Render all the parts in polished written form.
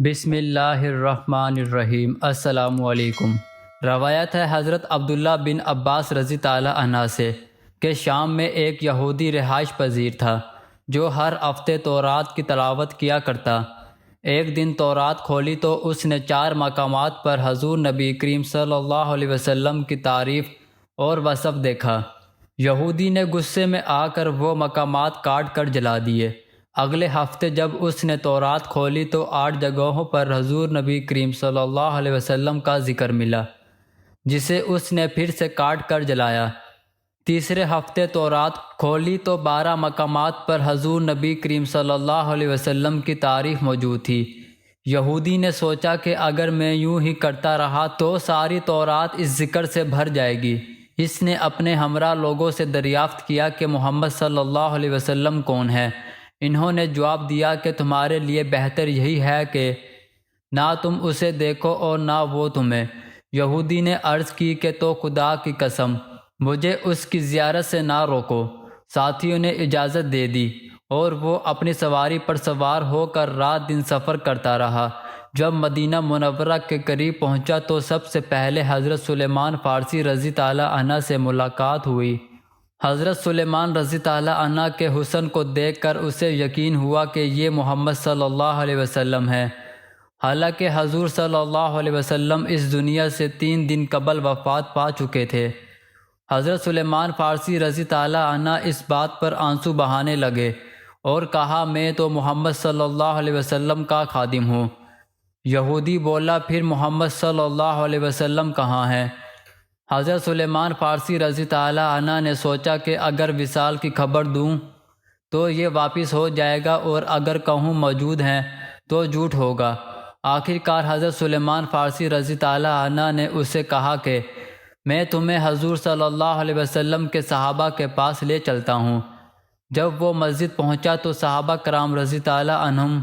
بسم اللہ الرحمن الرحیم۔ السلام علیکم۔ روایت ہے حضرت عبداللہ بن عباس رضی تعالیٰ عنہ سے کہ شام میں ایک یہودی رہائش پذیر تھا جو ہر ہفتے تورات کی تلاوت کیا کرتا۔ ایک دن تورات کھولی تو اس نے 4 مقامات پر حضور نبی کریم صلی اللہ علیہ وسلم کی تعریف اور وصف دیکھا۔ یہودی نے غصے میں آ کر وہ مقامات کاٹ کر جلا دیے۔ اگلے ہفتے جب اس نے تورات کھولی تو 8 جگہوں پر حضور نبی کریم صلی اللہ علیہ وسلم کا ذکر ملا جسے اس نے پھر سے کاٹ کر جلایا۔ تیسرے ہفتے تورات کھولی تو 12 مقامات پر حضور نبی کریم صلی اللہ علیہ وسلم کی تعریف موجود تھی۔ یہودی نے سوچا کہ اگر میں یوں ہی کرتا رہا تو ساری تورات اس ذکر سے بھر جائے گی۔ اس نے اپنے ہمراہ لوگوں سے دریافت کیا کہ محمد صلی اللہ علیہ وسلم کون ہے؟ انہوں نے جواب دیا کہ تمہارے لیے بہتر یہی ہے کہ نہ تم اسے دیکھو اور نہ وہ تمہیں۔ یہودی نے عرض کی کہ تو خدا کی قسم مجھے اس کی زیارت سے نہ روکو۔ ساتھیوں نے اجازت دے دی اور وہ اپنی سواری پر سوار ہو کر رات دن سفر کرتا رہا۔ جب مدینہ منورہ کے قریب پہنچا تو سب سے پہلے حضرت سلیمان فارسی رضی تعالیٰ عنہ سے ملاقات ہوئی۔ حضرت سلیمان رضی تعالیٰ عنہ کے حسن کو دیکھ کر اسے یقین ہوا کہ یہ محمد صلی اللہ علیہ وسلم ہے۔ حالانکہ حضور صلی اللہ علیہ وسلم اس دنیا سے 3 دن قبل وفات پا چکے تھے۔ حضرت سلیمان فارسی رضی تعالیٰ عنہ اس بات پر آنسو بہانے لگے اور کہا میں تو محمد صلی اللہ علیہ وسلم کا خادم ہوں۔ یہودی بولا پھر محمد صلی اللہ علیہ وسلم کہاں ہے؟ حضرت سلیمان فارسی رضی تعالیٰ عنہ نے سوچا کہ اگر وصال کی خبر دوں تو یہ واپس ہو جائے گا اور اگر کہوں موجود ہیں تو جھوٹ ہوگا۔ آخر کار حضرت سلیمان فارسی رضی تعالیٰ عنہ نے اسے کہا کہ میں تمہیں حضور صلی اللہ علیہ وسلم کے صحابہ کے پاس لے چلتا ہوں۔ جب وہ مسجد پہنچا تو صحابہ کرام رضی تعالیٰ عنہم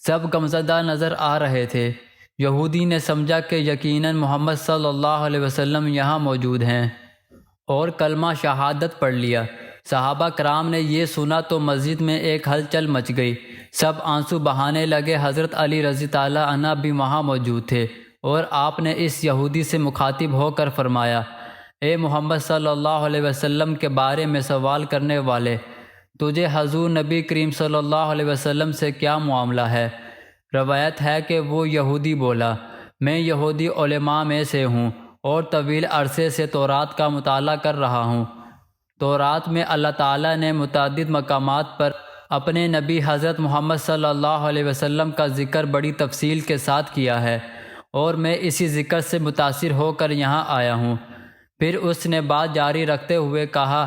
سب غمزدہ نظر آ رہے تھے۔ یہودی نے سمجھا کہ یقیناً محمد صلی اللہ علیہ وسلم یہاں موجود ہیں اور کلمہ شہادت پڑھ لیا۔ صحابہ کرام نے یہ سنا تو مسجد میں ایک ہلچل مچ گئی، سب آنسو بہانے لگے۔ حضرت علی رضی تعالیٰ عنہ بھی وہاں موجود تھے اور آپ نے اس یہودی سے مخاطب ہو کر فرمایا اے محمد صلی اللہ علیہ وسلم کے بارے میں سوال کرنے والے، تجھے حضور نبی کریم صلی اللہ علیہ وسلم سے کیا معاملہ ہے؟ روایت ہے کہ وہ یہودی بولا میں یہودی علماء میں سے ہوں اور طویل عرصے سے تورات کا مطالعہ کر رہا ہوں۔ تورات میں اللہ تعالیٰ نے متعدد مقامات پر اپنے نبی حضرت محمد صلی اللہ علیہ وسلم کا ذکر بڑی تفصیل کے ساتھ کیا ہے اور میں اسی ذکر سے متاثر ہو کر یہاں آیا ہوں۔ پھر اس نے بات جاری رکھتے ہوئے کہا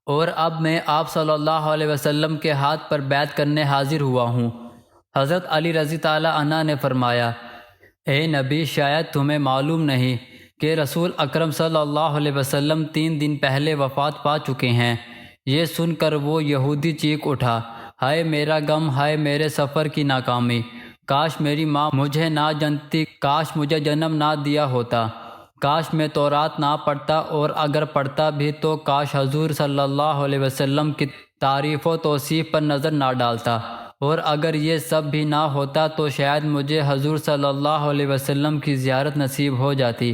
اور اب میں آپ صلی اللہ علیہ وسلم کے ہاتھ پر بیعت کرنے حاضر ہوا ہوں۔ حضرت علی رضی تعالیٰ عنہ نے فرمایا اے نبی شاید تمہیں معلوم نہیں کہ رسول اکرم صلی اللہ علیہ وسلم 3 دن پہلے وفات پا چکے ہیں۔ یہ سن کر وہ یہودی چیخ اٹھا ہائے میرا غم، ہائے میرے سفر کی ناکامی، کاش میری ماں مجھے نہ جنتی، کاش مجھے جنم نہ دیا ہوتا، کاش میں تورات نہ پڑھتا اور اگر پڑھتا بھی تو کاش حضور صلی اللہ علیہ وسلم کی تعریف و توصیف پر نظر نہ ڈالتا، اور اگر یہ سب بھی نہ ہوتا تو شاید مجھے حضور صلی اللہ علیہ وسلم کی زیارت نصیب ہو جاتی۔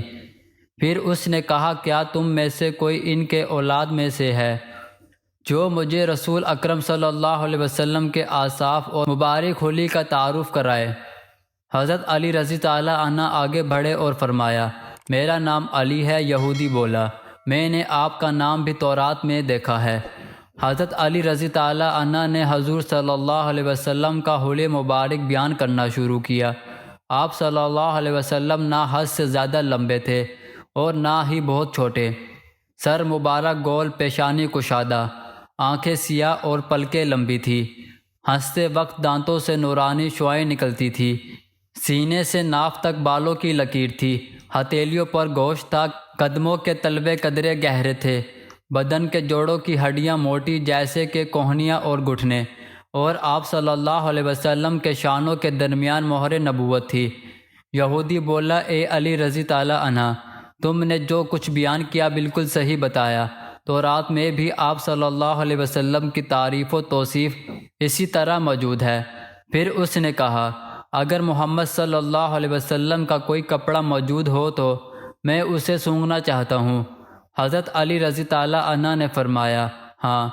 پھر اس نے کہا کیا تم میں سے کوئی ان کے اولاد میں سے ہے جو مجھے رسول اکرم صلی اللہ علیہ وسلم کے اوصاف اور مبارک خلی کا تعارف کرائے؟ حضرت علی رضی تعالیٰ عنہ آگے بڑھے اور فرمایا میرا نام علی ہے۔ یہودی بولا میں نے آپ کا نام بھی تورات میں دیکھا ہے۔ حضرت علی رضی تعالیٰ عنہ نے حضور صلی اللہ علیہ وسلم کا حلیہ مبارک بیان کرنا شروع کیا۔ آپ صلی اللہ علیہ وسلم نہ حد سے زیادہ لمبے تھے اور نہ ہی بہت چھوٹے، سر مبارک گول، پیشانی کشادہ، آنکھیں سیاہ اور پلکیں لمبی تھی، ہنستے وقت دانتوں سے نورانی شعاعیں نکلتی تھی، سینے سے ناف تک بالوں کی لکیر تھی، ہتھیلیوں پر گوشت تھا، قدموں کے تلوے قدرے گہرے تھے، بدن کے جوڑوں کی ہڈیاں موٹی جیسے کہ کوہنیاں اور گھٹنے، اور آپ صلی اللہ علیہ وسلم کے شانوں کے درمیان مہر نبوت تھی۔ یہودی بولا اے علی رضی تعالیٰ عنہ تم نے جو کچھ بیان کیا بالکل صحیح بتایا۔ تورات میں بھی آپ صلی اللہ علیہ وسلم کی تعریف و توصیف اسی طرح موجود ہے۔ پھر اس نے کہا اگر محمد صلی اللہ علیہ وسلم کا کوئی کپڑا موجود ہو تو میں اسے سونگھنا چاہتا ہوں۔ حضرت علی رضی تعالیٰ عنہ نے فرمایا، ہاں۔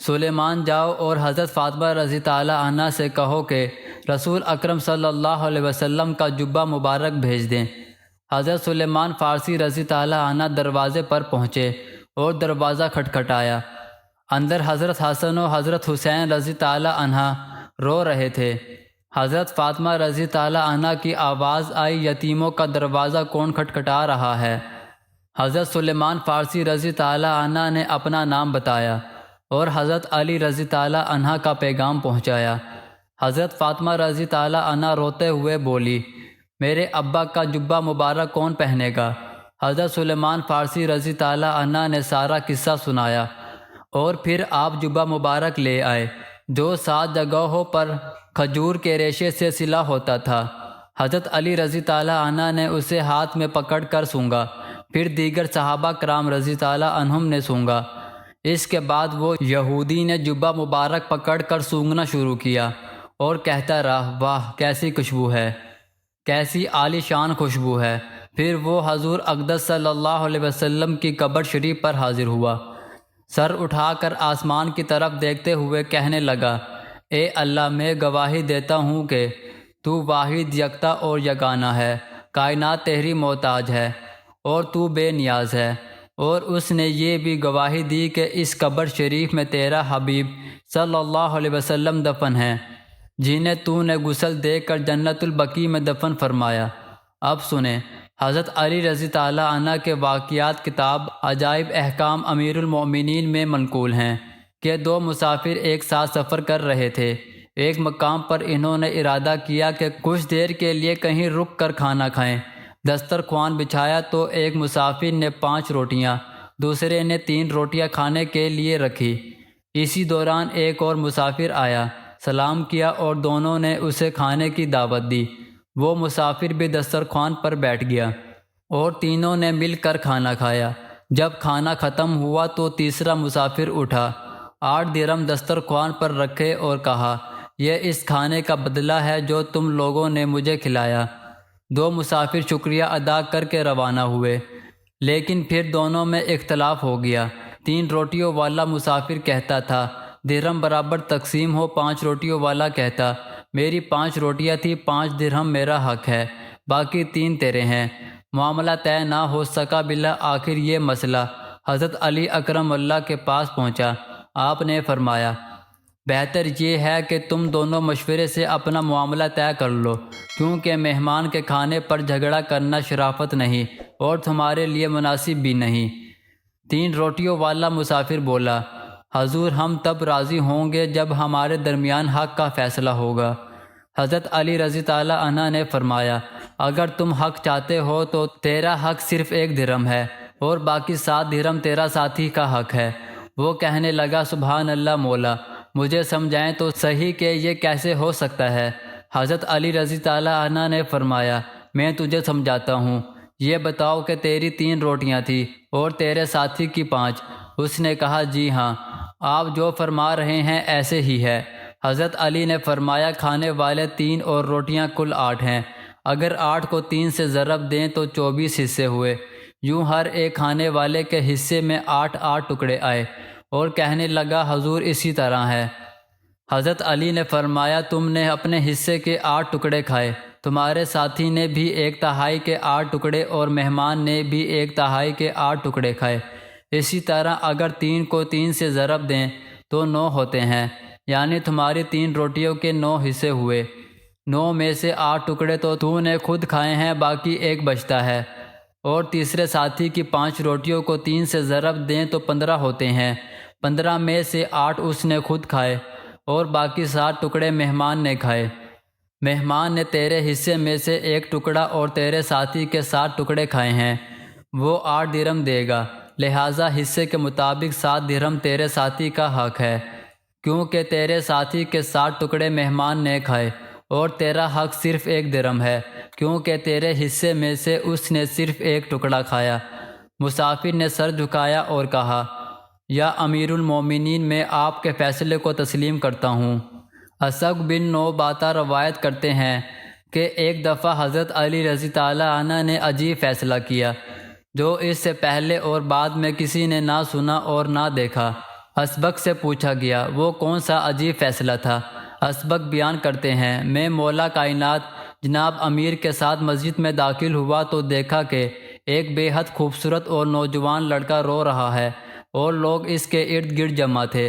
سلیمان جاؤ اور حضرت فاطمہ رضی تعالیٰ عنہ سے کہو کہ رسول اکرم صلی اللہ علیہ وسلم کا جبہ مبارک بھیج دیں۔ حضرت سلیمان فارسی رضی تعالیٰ عنہ دروازے پر پہنچے اور دروازہ کھٹکھٹایا۔ اندر حضرت حسن و حضرت حسین رضی تعالیٰ عنہ رو رہے تھے۔ حضرت فاطمہ رضی تعالیٰ عنہ کی آواز آئی، یتیموں کا دروازہ کون کھٹکھٹا رہا ہے؟ حضرت سلیمان فارسی رضی تعالیٰ عنہ نے اپنا نام بتایا اور حضرت علی رضی تعالیٰ عنہ کا پیغام پہنچایا۔ حضرت فاطمہ رضی تعالیٰ عنہ روتے ہوئے بولی، میرے ابا کا جبہ مبارک کون پہنے گا؟ حضرت سلیمان فارسی رضی تعالیٰ عنہ نے سارا قصہ سنایا اور پھر آپ جبہ مبارک لے آئے جو 7 جگہوں پر کھجور کے ریشے سے سلا ہوتا تھا۔ حضرت علی رضی تعالیٰ عنہ نے اسے ہاتھ میں پکڑ کر سونگا، پھر دیگر صحابہ کرام رضی تعالیٰ عنہم نے سونگا۔ اس کے بعد وہ یہودی نے جبہ مبارک پکڑ کر سونگنا شروع کیا اور کہتا رہا، واہ کیسی خوشبو ہے، کیسی عالی شان خوشبو ہے۔ پھر وہ حضور اقدس صلی اللہ علیہ وسلم کی قبر شریف پر حاضر ہوا، سر اٹھا کر آسمان کی طرف دیکھتے ہوئے کہنے لگا، اے اللہ، میں گواہی دیتا ہوں کہ تو واحد یکتا اور یگانہ ہے، کائنات تیری محتاج ہے اور تو بے نیاز ہے۔ اور اس نے یہ بھی گواہی دی کہ اس قبر شریف میں تیرا حبیب صلی اللہ علیہ وسلم دفن ہے، جنہیں تو نے غسل دے کر جنت البقیع میں دفن فرمایا۔ اب سنیں، حضرت علی رضی تعالیٰ عنہ کے واقعات کتاب عجائب احکام امیر المومنین میں منقول ہیں کہ 2 مسافر ایک ساتھ سفر کر رہے تھے۔ ایک مقام پر انہوں نے ارادہ کیا کہ کچھ دیر کے لیے کہیں رک کر کھانا کھائیں۔ دسترخوان بچھایا تو ایک مسافر نے 5 روٹیاں، دوسرے نے 3 روٹیاں کھانے کے لیے رکھی۔ اسی دوران ایک اور مسافر آیا، سلام کیا اور دونوں نے اسے کھانے کی دعوت دی۔ وہ مسافر بھی دسترخوان پر بیٹھ گیا اور تینوں نے مل کر کھانا کھایا۔ جب کھانا ختم ہوا تو تیسرا مسافر اٹھا، 8 درہم دسترخوان پر رکھے اور کہا، یہ اس کھانے کا بدلہ ہے جو تم لوگوں نے مجھے کھلایا۔ 2 مسافر شکریہ ادا کر کے روانہ ہوئے، لیکن پھر دونوں میں اختلاف ہو گیا۔ 3 روٹیوں والا مسافر کہتا تھا، درہم برابر تقسیم ہو۔ 5 روٹیوں والا کہتا، میری 5 روٹیاں تھی، 5 درہم میرا حق ہے، باقی 3 تیرے ہیں۔ معاملہ طے نہ ہو سکا۔ بالآخر یہ مسئلہ حضرت علی اکرم اللہ کے پاس پہنچا۔ آپ نے فرمایا، بہتر یہ ہے کہ تم دونوں مشورے سے اپنا معاملہ طے کر لو، کیونکہ مہمان کے کھانے پر جھگڑا کرنا شرافت نہیں اور تمہارے لیے مناسب بھی نہیں۔ 3 روٹیوں والا مسافر بولا، حضور ہم تب راضی ہوں گے جب ہمارے درمیان حق کا فیصلہ ہوگا۔ حضرت علی رضی تعالیٰ عنہ نے فرمایا، اگر تم حق چاہتے ہو تو تیرا حق صرف 1 درہم ہے اور باقی 7 درہم تیرا ساتھی کا حق ہے۔ وہ کہنے لگا، سبحان اللہ مولا، مجھے سمجھائیں تو صحیح کہ یہ کیسے ہو سکتا ہے؟ حضرت علی رضی تعالیٰ عنہ نے فرمایا، میں تجھے سمجھاتا ہوں، یہ بتاؤ کہ تیری 3 روٹیاں تھیں اور تیرے ساتھی کی 5۔ اس نے کہا، جی ہاں، آپ جو فرما رہے ہیں ایسے ہی ہے۔ حضرت علی نے فرمایا، کھانے والے 3 اور روٹیاں کل 8 ہیں، اگر 8 کو 3 سے ضرب دیں تو 24 حصے ہوئے۔ یوں ہر ایک کھانے والے کے حصے میں 8 ٹکڑے آئے اور کہنے لگا، حضور اسی طرح ہے۔ حضرت علی نے فرمایا، تم نے اپنے حصے کے 8 ٹکڑے کھائے، تمہارے ساتھی نے بھی 1/3 کے 8 ٹکڑے اور مہمان نے بھی 1/3 کے 8 ٹکڑے کھائے۔ اسی طرح اگر 3 کو 3 سے ضرب دیں تو 9 ہوتے ہیں، یعنی تمہاری 3 روٹیوں کے 9 حصے ہوئے۔ 9 میں سے 8 ٹکڑے تو نے خود کھائے ہیں، باقی 1 بچتا ہے۔ اور تیسرے ساتھی کی 5 روٹیوں کو 3 سے ضرب دیں تو 15 ہوتے ہیں، 15 میں سے 8 اس نے خود کھائے اور باقی 7 ٹکڑے مہمان نے کھائے۔ مہمان نے تیرے حصے میں سے 1 ٹکڑا اور تیرے ساتھی کے 7 ٹکڑے کھائے ہیں، وہ 8 درہم دے گا، لہٰذا حصے کے مطابق 7 درہم تیرے ساتھی کا حق ہے، کیونکہ تیرے ساتھی کے 7 ٹکڑے مہمان نے کھائے، اور تیرا حق صرف 1 درہم ہے، کیونکہ تیرے حصے میں سے اس نے صرف 1 ٹکڑا کھایا۔ مسافر نے سر جھکایا اور کہا، یا امیر المومنین، میں آپ کے فیصلے کو تسلیم کرتا ہوں۔ اسق بن نوباتہ روایت کرتے ہیں، کہ ایک دفعہ حضرت علی رضی تعالیٰ عنہ نے عجیب فیصلہ کیا جو اس سے پہلے اور بعد میں کسی نے نہ سنا اور نہ دیکھا۔ اسبق سے پوچھا گیا وہ کون سا عجیب فیصلہ تھا؟ اسبق بیان کرتے ہیں، میں مولا کائنات جناب امیر کے ساتھ مسجد میں داخل ہوا تو دیکھا کہ ایک بے حد خوبصورت اور نوجوان لڑکا رو رہا ہے اور لوگ اس کے ارد گرد جمع تھے،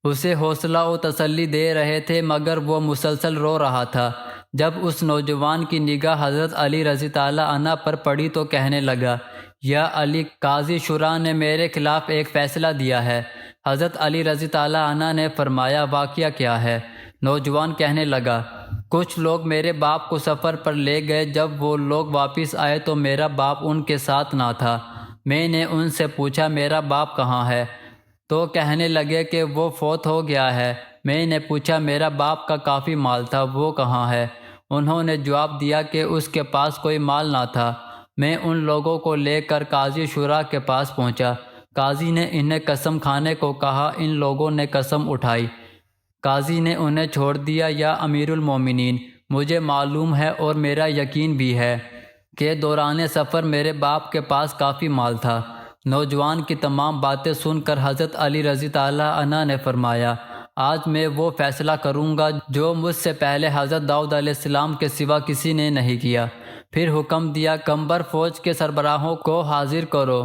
اسے حوصلہ و تسلی دے رہے تھے مگر وہ مسلسل رو رہا تھا۔ جب اس نوجوان کی نگاہ حضرت علی رضی تعالیٰ عنہ پر پڑی تو کہنے لگا، یا علی، قاضی شورا نے میرے خلاف ایک فیصلہ دیا ہے۔ حضرت علی رضی تعالیٰ عنہ نے فرمایا، واقعہ کیا ہے؟ نوجوان کہنے لگا، کچھ لوگ میرے باپ کو سفر پر لے گئے، جب وہ لوگ واپس آئے تو میرا باپ ان کے ساتھ نہ تھا۔ میں نے ان سے پوچھا میرا باپ کہاں ہے؟ تو کہنے لگے کہ وہ فوت ہو گیا ہے۔ میں نے پوچھا میرا باپ کا کافی مال تھا، وہ کہاں ہے؟ انہوں نے جواب دیا کہ اس کے پاس کوئی مال نہ تھا۔ میں ان لوگوں کو لے کر قاضی شورا کے پاس پہنچا۔ قاضی نے انہیں قسم کھانے کو کہا، ان لوگوں نے قسم اٹھائی۔ قاضی نے انہیں چھوڑ دیا۔ یا امیر المومنین، مجھے معلوم ہے اور میرا یقین بھی ہے کہ دوران سفر میرے باپ کے پاس کافی مال تھا۔ نوجوان کی تمام باتیں سن کر حضرت علی رضی تعالیٰ عنہ نے فرمایا، آج میں وہ فیصلہ کروں گا جو مجھ سے پہلے حضرت داؤد علیہ السلام کے سوا کسی نے نہیں کیا۔ پھر حکم دیا، کمبر فوج کے سربراہوں کو حاضر کرو۔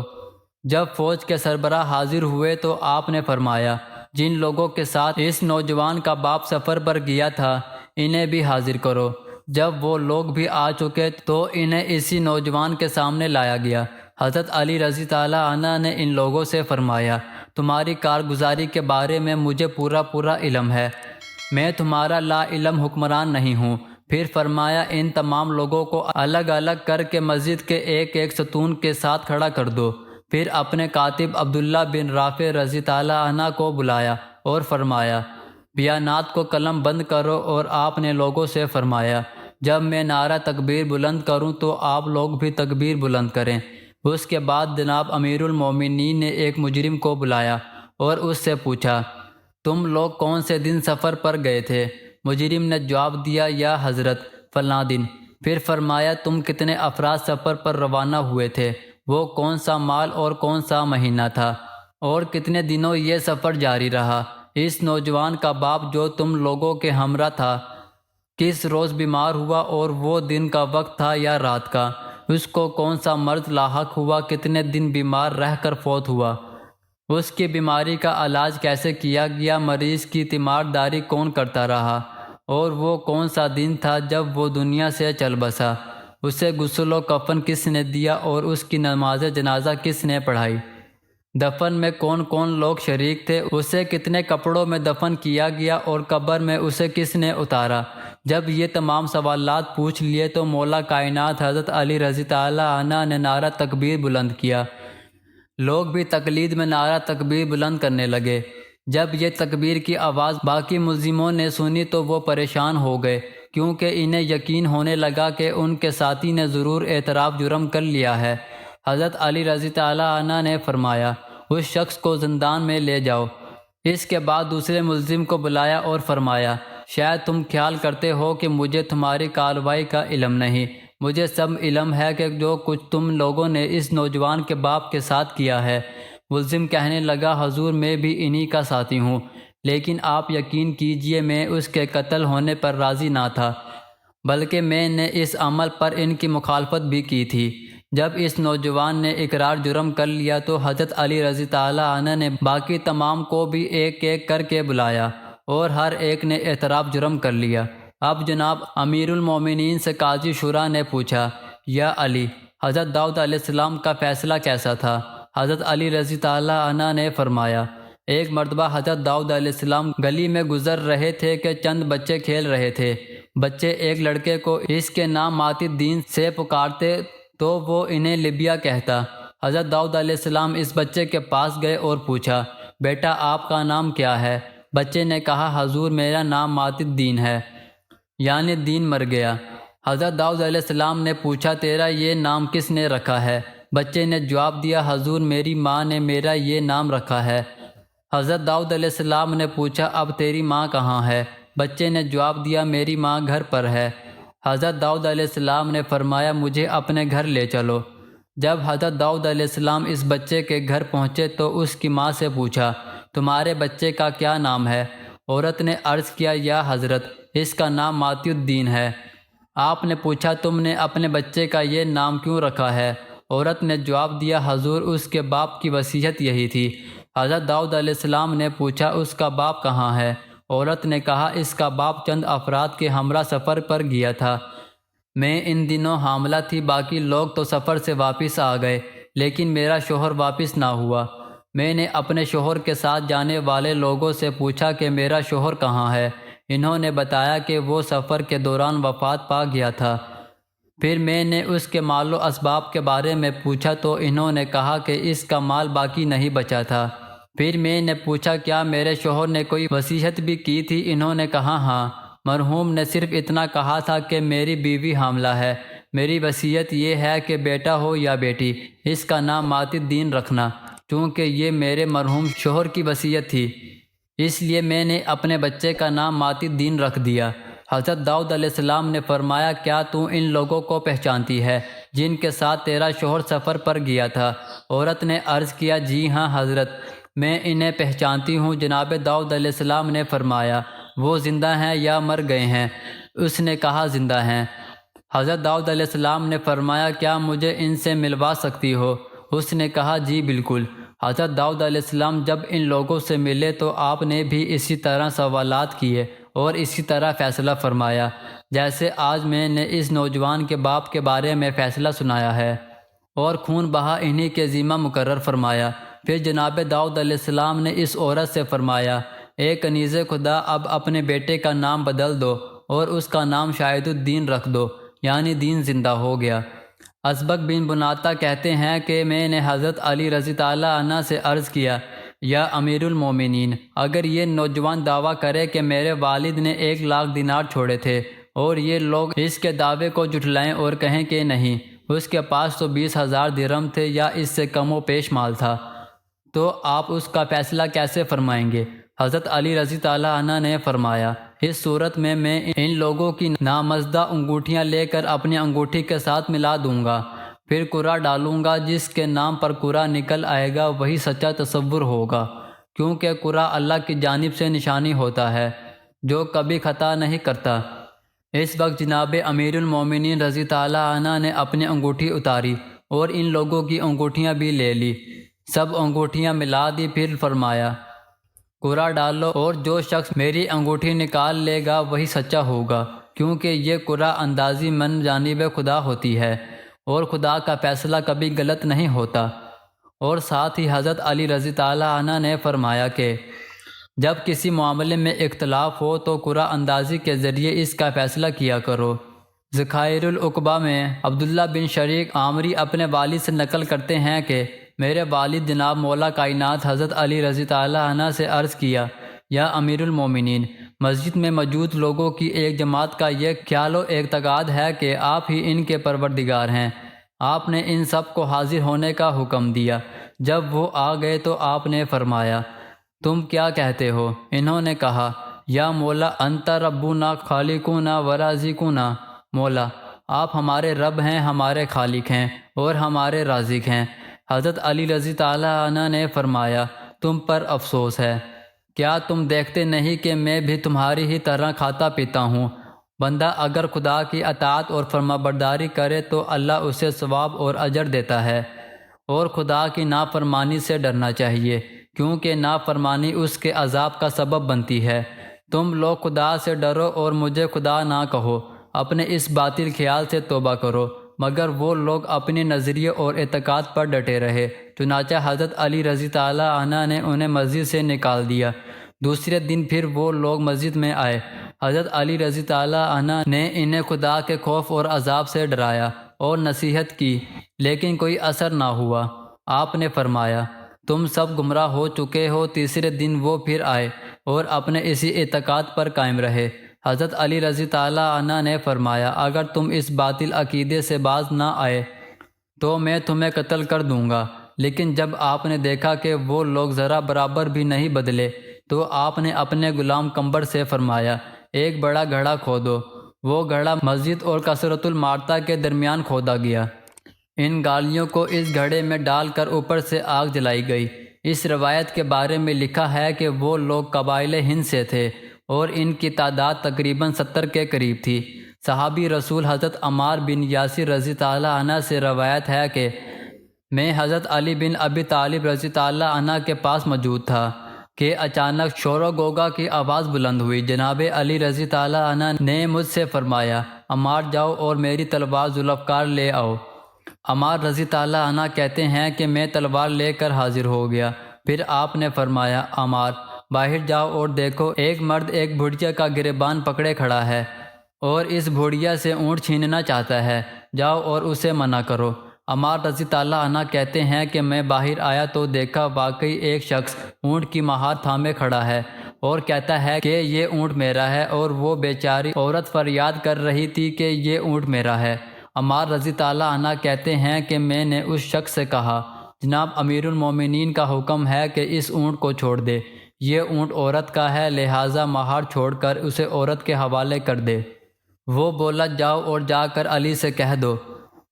جب فوج کے سربراہ حاضر ہوئے تو آپ نے فرمایا، جن لوگوں کے ساتھ اس نوجوان کا باپ سفر پر گیا تھا انہیں بھی حاضر کرو۔ جب وہ لوگ بھی آ چکے تو انہیں اسی نوجوان کے سامنے لایا گیا۔ حضرت علی رضی تعالیٰ عنہ نے ان لوگوں سے فرمایا، تمہاری کارگزاری کے بارے میں مجھے پورا علم ہے، میں تمہارا لا علم حکمران نہیں ہوں۔ پھر فرمایا، ان تمام لوگوں کو الگ الگ کر کے مسجد کے ایک ایک ستون کے ساتھ کھڑا کر دو۔ پھر اپنے کاتب عبداللہ بن رافع رضی تعالیٰ عنہ کو بلایا اور فرمایا، بیانات کو قلم بند کرو، اور آپ نے لوگوں سے فرمایا، جب میں نعرہ تکبیر بلند کروں تو آپ لوگ بھی تکبیر بلند کریں۔ اس کے بعد جناب امیر المومنین نے ایک مجرم کو بلایا اور اس سے پوچھا، تم لوگ کون سے دن سفر پر گئے تھے؟ مجرم نے جواب دیا، یا حضرت فلاں دن۔ پھر فرمایا، تم کتنے افراد سفر پر روانہ ہوئے تھے؟ وہ کون سا مال اور کون سا مہینہ تھا؟ اور کتنے دنوں یہ سفر جاری رہا؟ اس نوجوان کا باپ جو تم لوگوں کے ہمراہ تھا کس روز بیمار ہوا، اور وہ دن کا وقت تھا یا رات کا؟ اس کو کون سا مرض لاحق ہوا؟ کتنے دن بیمار رہ کر فوت ہوا؟ اس کی بیماری کا علاج کیسے کیا گیا؟ مریض کی تیمارداری کون کرتا رہا؟ اور وہ کون سا دن تھا جب وہ دنیا سے چل بسا؟ اسے غسل و کفن کس نے دیا اور اس کی نماز جنازہ کس نے پڑھائی؟ دفن میں کون کون لوگ شریک تھے؟ اسے کتنے کپڑوں میں دفن کیا گیا اور قبر میں اسے کس نے اتارا؟ جب یہ تمام سوالات پوچھ لیے تو مولا کائنات حضرت علی رضی تعالیٰ عنہ نے نعرہ تکبیر بلند کیا۔ لوگ بھی تقلید میں نعرہ تکبیر بلند کرنے لگے۔ جب یہ تکبیر کی آواز باقی ملزموں نے سنی تو وہ پریشان ہو گئے، کیونکہ انہیں یقین ہونے لگا کہ ان کے ساتھی نے ضرور اعتراف جرم کر لیا ہے۔ حضرت علی رضی تعالیٰ عنہ نے فرمایا، اس شخص کو زندان میں لے جاؤ۔ اس کے بعد دوسرے ملزم کو بلایا اور فرمایا، شاید تم خیال کرتے ہو کہ مجھے تمہاری کارروائی کا علم نہیں، مجھے سب علم ہے کہ جو کچھ تم لوگوں نے اس نوجوان کے باپ کے ساتھ کیا ہے۔ ملزم کہنے لگا، حضور میں بھی انہی کا ساتھی ہوں، لیکن آپ یقین کیجئے میں اس کے قتل ہونے پر راضی نہ تھا، بلکہ میں نے اس عمل پر ان کی مخالفت بھی کی تھی۔ جب اس نوجوان نے اقرار جرم کر لیا تو حضرت علی رضی تعالیٰ عنہ نے باقی تمام کو بھی ایک ایک کر کے بلایا اور ہر ایک نے اعتراف جرم کر لیا۔ اب جناب امیر المومنین سے قاضی شورا نے پوچھا، یا علی، حضرت داؤد علیہ السلام کا فیصلہ کیسا تھا؟ حضرت علی رضی تعالیٰ عنہ نے فرمایا، ایک مرتبہ حضرت داؤد علیہ السلام گلی میں گزر رہے تھے کہ چند بچے کھیل رہے تھے۔ بچے ایک لڑکے کو اس کے نام ماتد دین سے پکارتے تو وہ انہیں لبیا کہتا۔ حضرت داؤد علیہ السلام اس بچے کے پاس گئے اور پوچھا، بیٹا آپ کا نام کیا ہے؟ بچے نے کہا، حضور میرا نام ماتد دین ہے، یعنی دین مر گیا۔ حضرت داؤد علیہ السلام نے پوچھا، تیرا یہ نام کس نے رکھا ہے؟ بچے نے جواب دیا، حضور میری ماں نے میرا یہ نام رکھا ہے۔ حضرت داؤد علیہ السلام نے پوچھا، اب تیری ماں کہاں ہے؟ بچے نے جواب دیا، میری ماں گھر پر ہے۔ حضرت داؤد علیہ السلام نے فرمایا مجھے اپنے گھر لے چلو۔ جب حضرت داؤد علیہ السلام اس بچے کے گھر پہنچے تو اس کی ماں سے پوچھا تمہارے بچے کا کیا نام ہے؟ عورت نے عرض کیا یا حضرت اس کا نام ماتی الدین ہے۔ آپ نے پوچھا تم نے اپنے بچے کا یہ نام کیوں رکھا ہے؟ عورت نے جواب دیا حضور اس کے باپ کی وصیت یہی تھی۔ حضرت داؤد علیہ السلام نے پوچھا اس کا باپ کہاں ہے؟ عورت نے کہا اس کا باپ چند افراد کے ہمراہ سفر پر گیا تھا۔ میں ان دنوں حاملہ تھی، باقی لوگ تو سفر سے واپس آ گئے لیکن میرا شوہر واپس نہ ہوا۔ میں نے اپنے شوہر کے ساتھ جانے والے لوگوں سے پوچھا کہ میرا شوہر کہاں ہے؟ انہوں نے بتایا کہ وہ سفر کے دوران وفات پا گیا تھا۔ پھر میں نے اس کے مال و اسباب کے بارے میں پوچھا تو انہوں نے کہا کہ اس کا مال باقی نہیں بچا تھا۔ پھر میں نے پوچھا کیا میرے شوہر نے کوئی وصیت بھی کی تھی؟ انہوں نے کہا ہاں، مرحوم نے صرف اتنا کہا تھا کہ میری بیوی حاملہ ہے، میری وصیت یہ ہے کہ بیٹا ہو یا بیٹی اس کا نام ماتی الدین رکھنا، چونکہ یہ میرے مرحوم شوہر کی وصیت تھی، اس لیے میں نے اپنے بچے کا نام ماتی الدین رکھ دیا۔ حضرت داؤد علیہ السلام نے فرمایا کیا تو ان لوگوں کو پہچانتی ہے جن کے ساتھ تیرا شوہر سفر پر گیا تھا؟ عورت نے عرض کیا جی ہاں حضرت، میں انہیں پہچانتی ہوں۔ جناب داؤد علیہ السلام نے فرمایا وہ زندہ ہیں یا مر گئے ہیں؟ اس نے کہا زندہ ہیں۔ حضرت داؤد علیہ السلام نے فرمایا کیا مجھے ان سے ملوا سکتی ہو؟ اس نے کہا جی بالکل۔ حضرت داؤد علیہ السلام جب ان لوگوں سے ملے تو آپ نے بھی اسی طرح سوالات کیے اور اسی طرح فیصلہ فرمایا جیسے آج میں نے اس نوجوان کے باپ کے بارے میں فیصلہ سنایا ہے، اور خون بہا انہی کے ذمہ مقرر فرمایا۔ پھر جناب داؤد علیہ السلام نے اس عورت سے فرمایا اے کنیز خدا، اب اپنے بیٹے کا نام بدل دو اور اس کا نام شاہد الدین رکھ دو، یعنی دین زندہ ہو گیا۔ ازبق بن بناتا کہتے ہیں کہ میں نے حضرت علی رضی اللہ عنہ سے عرض کیا یا امیر المومنین، اگر یہ نوجوان دعویٰ کرے کہ میرے والد نے 1,00,000 دینار چھوڑے تھے اور یہ لوگ اس کے دعوے کو جھٹلائیں اور کہیں کہ نہیں، اس کے پاس تو 20,000 درہم تھے یا اس سے کم و بیش مال تھا، تو آپ اس کا فیصلہ کیسے فرمائیں گے؟ حضرت علی رضی اللہ عنہ نے فرمایا اس صورت میں ان لوگوں کی نامزدہ انگوٹھیاں لے کر اپنی انگوٹھی کے ساتھ ملا دوں گا، پھر قرعہ ڈالوں گا، جس کے نام پر قرعہ نکل آئے گا وہی سچا تصور ہوگا، کیونکہ قرعہ اللہ کی جانب سے نشانی ہوتا ہے جو کبھی خطا نہیں کرتا۔ اس وقت جناب امیر المومنین رضی اللہ عنہ نے اپنی انگوٹھی اتاری اور ان لوگوں کی انگوٹھیاں بھی لے لی، سب انگوٹھیاں ملا دی، پھر فرمایا قرعہ ڈالو اور جو شخص میری انگوٹھی نکال لے گا وہی سچا ہوگا، کیونکہ یہ قرعہ اندازی من جانب خدا ہوتی ہے اور خدا کا فیصلہ کبھی غلط نہیں ہوتا۔ اور ساتھ ہی حضرت علی رضی اللہ عنہ نے فرمایا کہ جب کسی معاملے میں اختلاف ہو تو قرعہ اندازی کے ذریعے اس کا فیصلہ کیا کرو۔ ذخائر العقبہ میں عبداللہ بن شریک عامری اپنے والد سے نقل کرتے ہیں کہ میرے والد جناب مولا کائنات حضرت علی رضی اللہ عنہ سے عرض کیا یا امیر المومنین، مسجد میں موجود لوگوں کی ایک جماعت کا یہ خیال و اعتقاد ہے کہ آپ ہی ان کے پروردگار ہیں۔ آپ نے ان سب کو حاضر ہونے کا حکم دیا۔ جب وہ آ گئے تو آپ نے فرمایا تم کیا کہتے ہو؟ انہوں نے کہا یا مولا انت ربنا خالقنا ورازقنا، مولا آپ ہمارے رب ہیں، ہمارے خالق ہیں اور ہمارے رازق ہیں۔ حضرت علی رضی اللہ عنہ نے فرمایا تم پر افسوس ہے، کیا تم دیکھتے نہیں کہ میں بھی تمہاری ہی طرح کھاتا پیتا ہوں؟ بندہ اگر خدا کی اطاعت اور فرمانبرداری کرے تو اللہ اسے ثواب اور اجر دیتا ہے، اور خدا کی نافرمانی سے ڈرنا چاہیے، کیونکہ نافرمانی اس کے عذاب کا سبب بنتی ہے۔ تم لوگ خدا سے ڈرو اور مجھے خدا نہ کہو، اپنے اس باطل خیال سے توبہ کرو۔ مگر وہ لوگ اپنے نظریے اور اعتقاد پر ڈٹے رہے، چنانچہ حضرت علی رضی اللہ عنہ نے انہیں مسجد سے نکال دیا۔ دوسرے دن پھر وہ لوگ مسجد میں آئے۔ حضرت علی رضی اللہ عنہ نے انہیں خدا کے خوف اور عذاب سے ڈرایا اور نصیحت کی، لیکن کوئی اثر نہ ہوا۔ آپ نے فرمایا تم سب گمراہ ہو چکے ہو۔ تیسرے دن وہ پھر آئے اور اپنے اسی اعتقاد پر قائم رہے۔ حضرت علی رضی اللہ عنہ نے فرمایا اگر تم اس باطل عقیدے سے باز نہ آئے تو میں تمہیں قتل کر دوں گا۔ لیکن جب آپ نے دیکھا کہ وہ لوگ ذرا برابر بھی نہیں بدلے تو آپ نے اپنے غلام کمبر سے فرمایا ایک بڑا گڑھا کھودو، وہ گھڑا مسجد اور کثرت المارتا کے درمیان کھودا گیا۔ ان گالیوں کو اس گھڑے میں ڈال کر اوپر سے آگ جلائی گئی۔ اس روایت کے بارے میں لکھا ہے کہ وہ لوگ قبائل ہند سے تھے اور ان کی تعداد تقریباً 70 کے قریب تھی۔ صحابی رسول حضرت عمار بن یاسر رضی تعالیٰ عنہ سے روایت ہے کہ میں حضرت علی بن ابی طالب رضی تعالیٰ عنہ کے پاس موجود تھا کہ اچانک شور و غوغا کی آواز بلند ہوئی۔ جناب علی رضی تعالیٰ عنہ نے مجھ سے فرمایا، عمار جاؤ اور میری تلوار ذوالفقار لے آؤ۔ عمار رضی تعالیٰ عنہ کہتے ہیں کہ میں تلوار لے کر حاضر ہو گیا۔ پھر آپ نے فرمایا، عمار باہر جاؤ اور دیکھو ایک مرد ایک بھڑیا کا گریبان پکڑے کھڑا ہے اور اس بھڑیا سے اونٹ چھیننا چاہتا ہے، جاؤ اور اسے منع کرو۔ عمار رضی تعالیٰ عنہ کہتے ہیں کہ میں باہر آیا تو دیکھا واقعی ایک شخص اونٹ کی مہار تھامے کھڑا ہے اور کہتا ہے کہ یہ اونٹ میرا ہے، اور وہ بیچاری عورت فریاد کر رہی تھی کہ یہ اونٹ میرا ہے۔ عمار رضی تعالیٰ عنہ کہتے ہیں کہ میں نے اس شخص سے کہا، جناب امیر المومنین کا حکم ہے کہ اس اونٹ کو چھوڑ دے، یہ اونٹ عورت کا ہے، لہٰذا مہار چھوڑ کر اسے عورت کے حوالے کر دے۔ وہ بولا، جاؤ اور جا کر علی سے کہہ دو،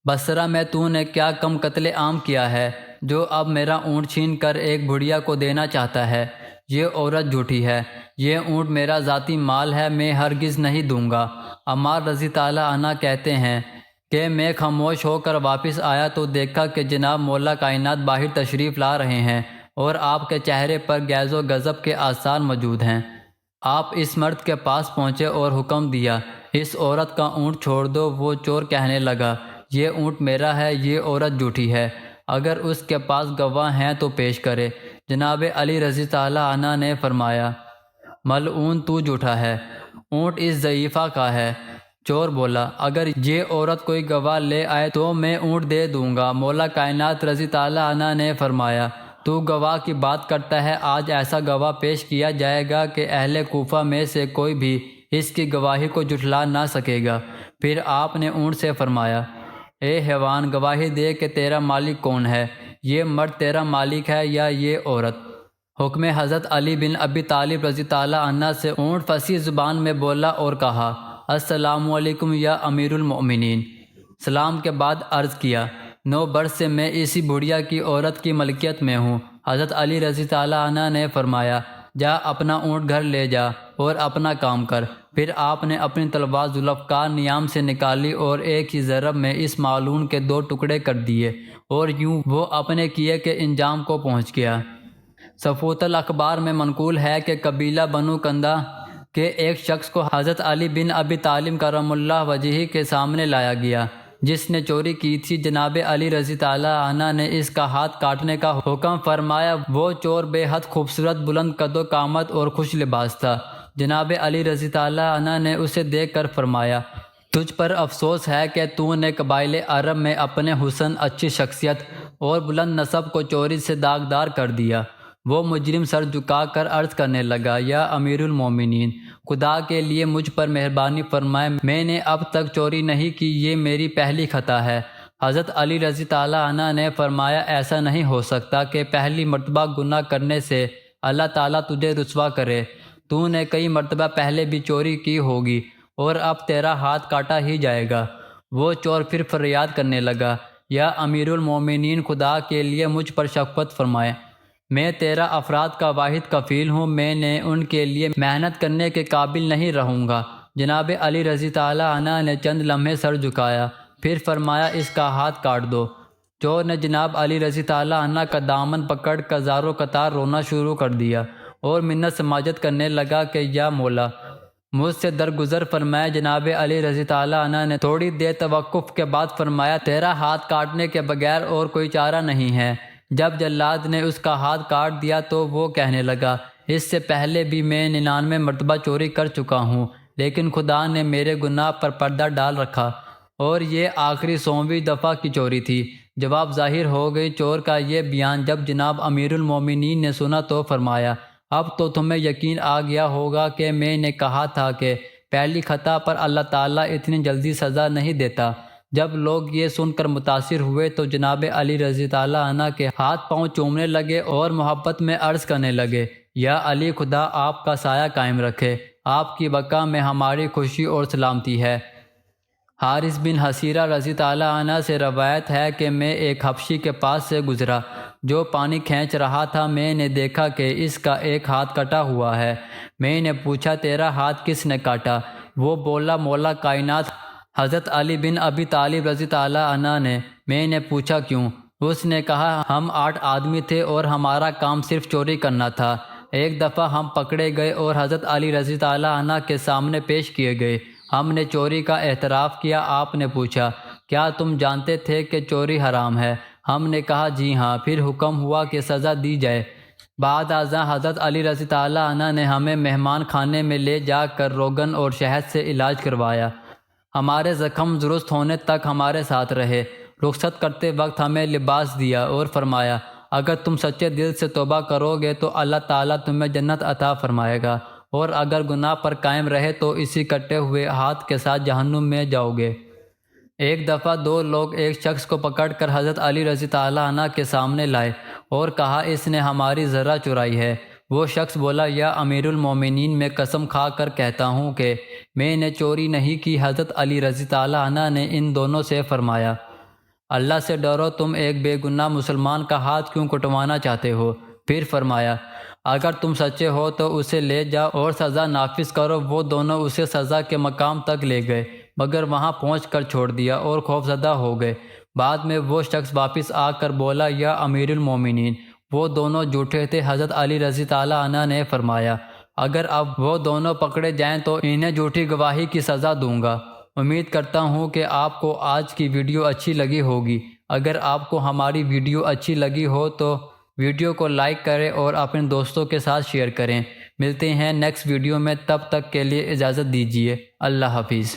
بصرہ میں تو نے کیا کم قتل عام کیا ہے جو اب میرا اونٹ چھین کر ایک بھڑیا کو دینا چاہتا ہے؟ یہ عورت جھوٹی ہے، یہ اونٹ میرا ذاتی مال ہے، میں ہرگز نہیں دوں گا۔ عمار رضی تعالیٰ عنہ کہتے ہیں کہ میں خاموش ہو کر واپس آیا تو دیکھا کہ جناب مولا کائنات باہر تشریف لا رہے ہیں اور آپ کے چہرے پر غیظ و غضب کے آثار موجود ہیں۔ آپ اس مرد کے پاس پہنچے اور حکم دیا، اس عورت کا اونٹ چھوڑ دو۔ وہ چور کہنے لگا، یہ اونٹ میرا ہے، یہ عورت جھوٹی ہے، اگر اس کے پاس گواہ ہیں تو پیش کرے۔ جناب علی رضی تعالیٰ عنہ نے فرمایا، ملعون تو جھوٹا ہے، اونٹ اس ضعیفہ کا ہے۔ چور بولا، اگر یہ عورت کوئی گواہ لے آئے تو میں اونٹ دے دوں گا۔ مولا کائنات رضی تعالیٰ عنہ نے فرمایا، تو گواہ کی بات کرتا ہے، آج ایسا گواہ پیش کیا جائے گا کہ اہل کوفہ میں سے کوئی بھی اس کی گواہی کو جھٹلا نہ سکے گا۔ پھر آپ نے اونٹ سے فرمایا، اے حیوان، گواہی دے کہ تیرا مالک کون ہے، یہ مرد تیرا مالک ہے یا یہ عورت؟ حکم حضرت علی بن ابی طالب رضی تعالیٰ عنہ سے اونٹ فصیح زبان میں بولا اور کہا، السلام علیکم یا امیر المؤمنین۔ سلام کے بعد عرض کیا، 9 برس سے میں اسی بھڑیا کی عورت کی ملکیت میں ہوں۔ حضرت علی رضی تعالیٰ عنہ نے فرمایا، جا اپنا اونٹ گھر لے جا اور اپنا کام کر۔ پھر آپ نے اپنی تلوار ذوالفقار نیام سے نکالی اور ایک ہی ضرب میں اس معلون کے 2 ٹکڑے کر دیے، اور یوں وہ اپنے کیے کے انجام کو پہنچ گیا۔ صفوت الاخبار میں منقول ہے کہ قبیلہ بنو کندہ کے ایک شخص کو حضرت علی بن ابی طالب کرم اللہ وجہہ کے سامنے لایا گیا جس نے چوری کی تھی۔ جناب علی رضی تعالیٰ عنہ نے اس کا ہاتھ کاٹنے کا حکم فرمایا۔ وہ چور بے حد خوبصورت، بلند قد و قامت اور خوش لباس تھا۔ جناب علی رضی تعالیٰ عنہ نے اسے دیکھ کر فرمایا، تجھ پر افسوس ہے کہ تو نے قبائل عرب میں اپنے حسن، اچھی شخصیت اور بلند نسب کو چوری سے داغدار کر دیا۔ وہ مجرم سر جھکا کر عرض کرنے لگا، یا امیر المومنین، خدا کے لیے مجھ پر مہربانی فرمائے، میں نے اب تک چوری نہیں کی، یہ میری پہلی خطا ہے۔ حضرت علی رضی تعالیٰ عنہ نے فرمایا، ایسا نہیں ہو سکتا کہ پہلی مرتبہ گناہ کرنے سے اللہ تعالیٰ تجھے رسوا کرے۔ تو نے کئی مرتبہ پہلے بھی چوری کی ہوگی اور اب تیرا ہاتھ کاٹا ہی جائے گا۔ وہ چور پھر فریاد کرنے لگا، یا امیر المومنین، خدا کے لیے مجھ پر شفقت فرمائے، میں 13 افراد کا واحد کفیل ہوں، میں نے ان کے لیے محنت کرنے کے قابل نہیں رہوں گا۔ جناب علی رضی تعالیٰ عنہ نے چند لمحے سر جھکایا، پھر فرمایا، اس کا ہاتھ کاٹ دو۔ چور نے جناب علی رضی تعالیٰ عنہ کا دامن پکڑ کر زاروں قطار رونا شروع کر دیا اور منت سماجت کرنے لگا کہ یا مولا، مجھ سے درگزر فرمائے۔ جناب علی رضی تعالیٰ عنہ نے تھوڑی دیر توقف کے بعد فرمایا، تیرا ہاتھ کاٹنے کے بغیر اور کوئی چارہ نہیں ہے۔ جب جلاد نے اس کا ہاتھ کاٹ دیا تو وہ کہنے لگا، اس سے پہلے بھی میں 99 مرتبہ چوری کر چکا ہوں، لیکن خدا نے میرے گناہ پر پردہ ڈال رکھا اور یہ آخری 100ویں دفعہ کی چوری تھی۔ جواب ظاہر ہو گئی۔ چور کا یہ بیان جب جناب امیر المومنین نے سنا تو فرمایا، اب تو تمہیں یقین آ گیا ہوگا کہ میں نے کہا تھا کہ پہلی خطا پر اللہ تعالیٰ اتنی جلدی سزا نہیں دیتا۔ جب لوگ یہ سن کر متاثر ہوئے تو جناب علی رضی تعالیٰ عنہ کے ہاتھ پاؤں چومنے لگے اور محبت میں عرض کرنے لگے، یا علی، خدا آپ کا سایہ قائم رکھے، آپ کی بقا میں ہماری خوشی اور سلامتی ہے۔ حارث بن حسیرہ رضی تعالیٰ عنہ سے روایت ہے کہ میں ایک حبشی کے پاس سے گزرا جو پانی کھینچ رہا تھا۔ میں نے دیکھا کہ اس کا ایک ہاتھ کٹا ہوا ہے۔ میں نے پوچھا تیرا ہاتھ کس نے کاٹا؟ وہ بولا مولا کائنات حضرت علی بن ابی طالب رضی تعالیٰ عنہ نے۔ میں نے پوچھا کیوں؟ اس نے کہا ہم 8 آدمی تھے اور ہمارا کام صرف چوری کرنا تھا۔ ایک دفعہ ہم پکڑے گئے اور حضرت علی رضی تعالیٰ عنہ کے سامنے پیش کیے گئے۔ ہم نے چوری کا اعتراف کیا۔ آپ نے پوچھا کیا تم جانتے تھے کہ چوری حرام ہے؟ ہم نے کہا جی ہاں۔ پھر حکم ہوا کہ سزا دی جائے۔ بعد ازاں حضرت علی رضی تعالیٰ عنہ نے ہمیں مہمان خانے میں لے جا کر روغن اور شہد سے علاج کروایا۔ ہمارے زخم درست ہونے تک ہمارے ساتھ رہے۔ رخصت کرتے وقت ہمیں لباس دیا اور فرمایا اگر تم سچے دل سے توبہ کرو گے تو اللہ تعالیٰ تمہیں جنت عطا فرمائے گا، اور اگر گناہ پر قائم رہے تو اسی کٹے ہوئے ہاتھ کے ساتھ جہنم میں جاؤ گے۔ ایک دفعہ 2 لوگ ایک شخص کو پکڑ کر حضرت علی رضی تعالیٰ عنہ کے سامنے لائے اور کہا اس نے ہماری ذرہ چرائی ہے۔ وہ شخص بولا یا امیر المومنین میں قسم کھا کر کہتا ہوں کہ میں نے چوری نہیں کی۔ حضرت علی رضی تعالیٰ عنہ نے ان دونوں سے فرمایا اللہ سے ڈرو، تم ایک بے گناہ مسلمان کا ہاتھ کیوں کٹوانا چاہتے ہو؟ پھر فرمایا اگر تم سچے ہو تو اسے لے جاؤ اور سزا نافذ کرو۔ وہ دونوں اسے سزا کے مقام تک لے گئے مگر وہاں پہنچ کر چھوڑ دیا اور خوفزدہ ہو گئے۔ بعد میں وہ شخص واپس آ کر بولا یا امیر المومنین وہ دونوں جھوٹے تھے۔ حضرت علی رضی تعالیٰ عنہ نے فرمایا اگر اب وہ دونوں پکڑے جائیں تو انہیں جھوٹی گواہی کی سزا دوں گا۔ امید کرتا ہوں کہ آپ کو آج کی ویڈیو اچھی لگی ہوگی۔ اگر آپ کو ہماری ویڈیو اچھی لگی ہو تو ویڈیو کو لائک کریں اور اپنے دوستوں کے ساتھ شیئر کریں۔ ملتے ہیں نیکسٹ ویڈیو میں، تب تک کے لیے اجازت دیجیے۔ اللہ حافظ۔